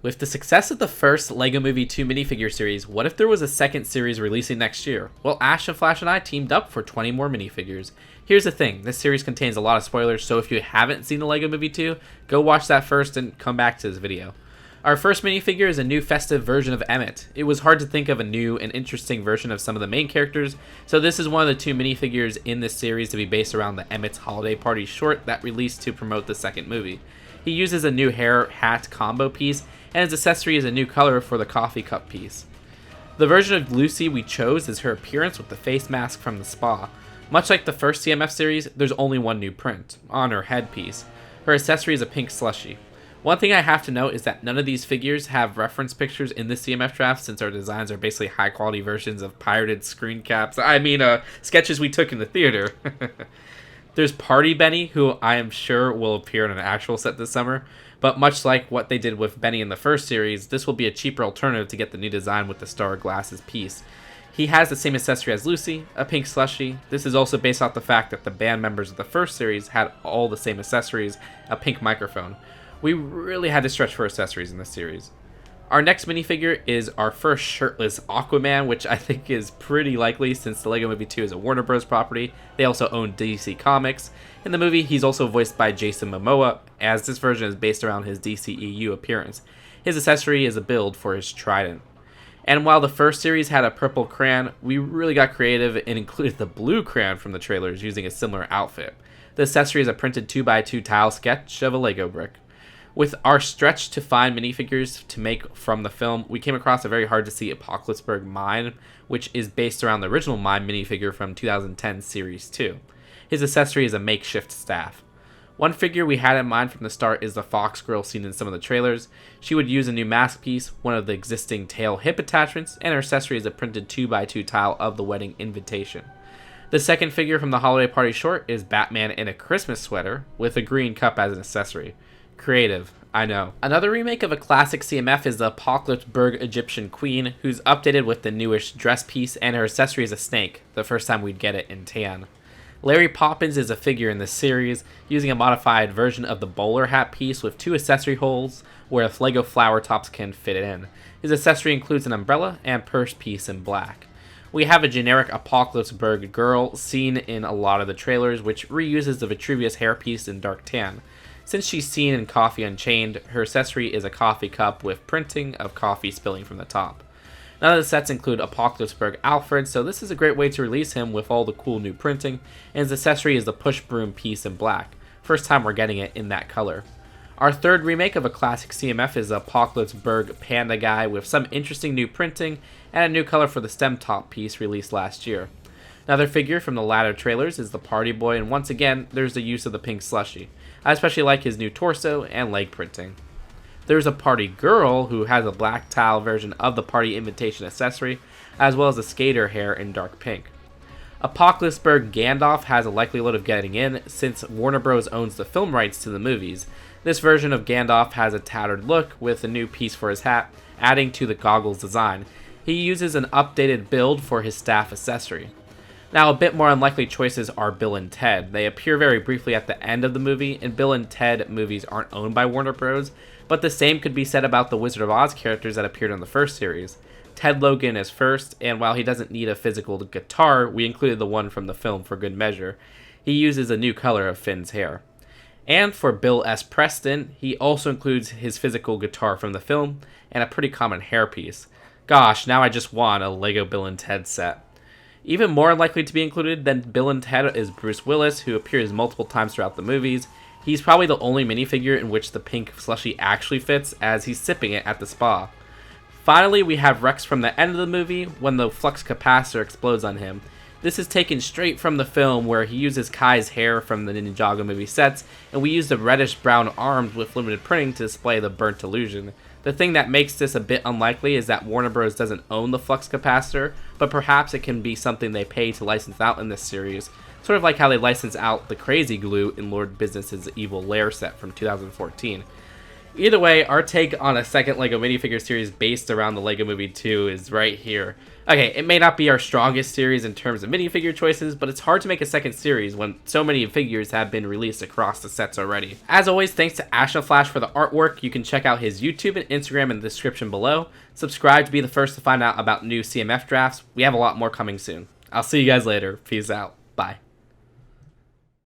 With the success of the first LEGO Movie 2 minifigure series, what if there was a second series releasing next year? Well, Ash and Flash and I teamed up for 20 more minifigures. Here's the thing, this series contains a lot of spoilers, so if you haven't seen the LEGO Movie 2, go watch that first and come back to this video. Our first minifigure is a new festive version of Emmet. It was hard to think of a new and interesting version of some of the main characters, so this is one of the two minifigures in this series to be based around the Emmet's Holiday Party short that released to promote the second movie. He uses a new hair hat combo piece, and his accessory is a new color for the coffee cup piece. The version of Lucy we chose is her appearance with the face mask from the spa. Much like the first CMF series, there's only one new print, on her headpiece. Her accessory is a pink slushie. One thing I have to note is that none of these figures have reference pictures in the CMF draft since our designs are basically high quality versions of pirated screen caps. Sketches we took in the theater. There's Party Benny, who I am sure will appear in an actual set this summer, but much like what they did with Benny in the first series, this will be a cheaper alternative to get the new design with the Star Glasses piece. He has the same accessory as Lucy, a pink slushie. This is also based off the fact that the band members of the first series had all the same accessories, a pink microphone. We really had to stretch for accessories in this series. Our next minifigure is our first shirtless Aquaman, which I think is pretty likely since the LEGO Movie 2 is a Warner Bros. Property. They also own DC Comics. In the movie, he's also voiced by Jason Momoa, as this version is based around his DCEU appearance. His accessory is a build for his trident. And while the first series had a purple crayon, we really got creative and included the blue crayon from the trailers using a similar outfit. The accessory is a printed 2x2 tile sketch of a Lego brick. With our stretch to find minifigures to make from the film, we came across a very hard to see Apocalypseburg Mime, which is based around the original Mime minifigure from 2010 Series 2. His accessory is a makeshift staff. One figure we had in mind from the start is the Fox Girl seen in some of the trailers. She would use a new mask piece, one of the existing tail hip attachments, and her accessory is a printed 2x2 tile of the wedding invitation. The second figure from the Holiday Party short is Batman in a Christmas sweater with a green cup as an accessory. Creative, I know. Another remake of a classic CMF is the Apocalypseburg Egyptian Queen, who's updated with the newish dress piece, and her accessory is a snake, the first time we'd get it in tan. Larry Poppins is a figure in this series, using a modified version of the bowler hat piece with two accessory holes where Lego flower tops can fit it in. His accessory includes an umbrella and purse piece in black. We have a generic Apocalypseburg girl seen in a lot of the trailers, which reuses the Vitruvius hairpiece in dark tan. Since she's seen in Coffee Unchained, her accessory is a coffee cup with printing of coffee spilling from the top. None of the sets include Apocalypseburg Alfred, so this is a great way to release him with all the cool new printing, and his accessory is the push broom piece in black. First time we're getting it in that color. Our third remake of a classic CMF is the Apocalypseburg Panda guy with some interesting new printing and a new color for the stem top piece released last year. Another figure from the latter trailers is the Party Boy, and once again, there's the use of the pink slushie. I especially like his new torso and leg printing. There's a Party Girl who has a black tile version of the party invitation accessory, as well as a skater hair in dark pink. Apocalypseburg Gandalf has a likelihood of getting in since Warner Bros. Owns the film rights to the movies. This version of Gandalf has a tattered look with a new piece for his hat, adding to the goggles design. He uses an updated build for his staff accessory. Now, a bit more unlikely choices are Bill and Ted. They appear very briefly at the end of the movie, and Bill and Ted movies aren't owned by Warner Bros., but the same could be said about the Wizard of Oz characters that appeared in the first series. Ted Logan is first, and while he doesn't need a physical guitar, we included the one from the film for good measure. He uses a new color of Finn's hair. And for Bill S. Preston, he also includes his physical guitar from the film, and a pretty common hairpiece. Gosh, now I just want a Lego Bill and Ted set. Even more likely to be included than Bill and Ted is Bruce Willis, who appears multiple times throughout the movies. He's probably the only minifigure in which the pink slushie actually fits, as he's sipping it at the spa. Finally, we have Rex from the end of the movie, when the flux capacitor explodes on him. This is taken straight from the film, where he uses Kai's hair from the Ninjago movie sets, and we use the reddish-brown arms with limited printing to display the burnt illusion. The thing that makes this a bit unlikely is that Warner Bros. Doesn't own the flux capacitor, but perhaps it can be something they pay to license out in this series, sort of like how they license out the crazy glue in Lord Business's Evil Lair set from 2014. Either way, our take on a second LEGO minifigure series based around the LEGO Movie 2 is right here. Okay, it may not be our strongest series in terms of minifigure choices, but it's hard to make a second series when so many figures have been released across the sets already. As always, thanks to Flash for the artwork. You can check out his YouTube and Instagram in the description below. Subscribe to be the first to find out about new CMF drafts. We have a lot more coming soon. I'll see you guys later. Peace out. Bye.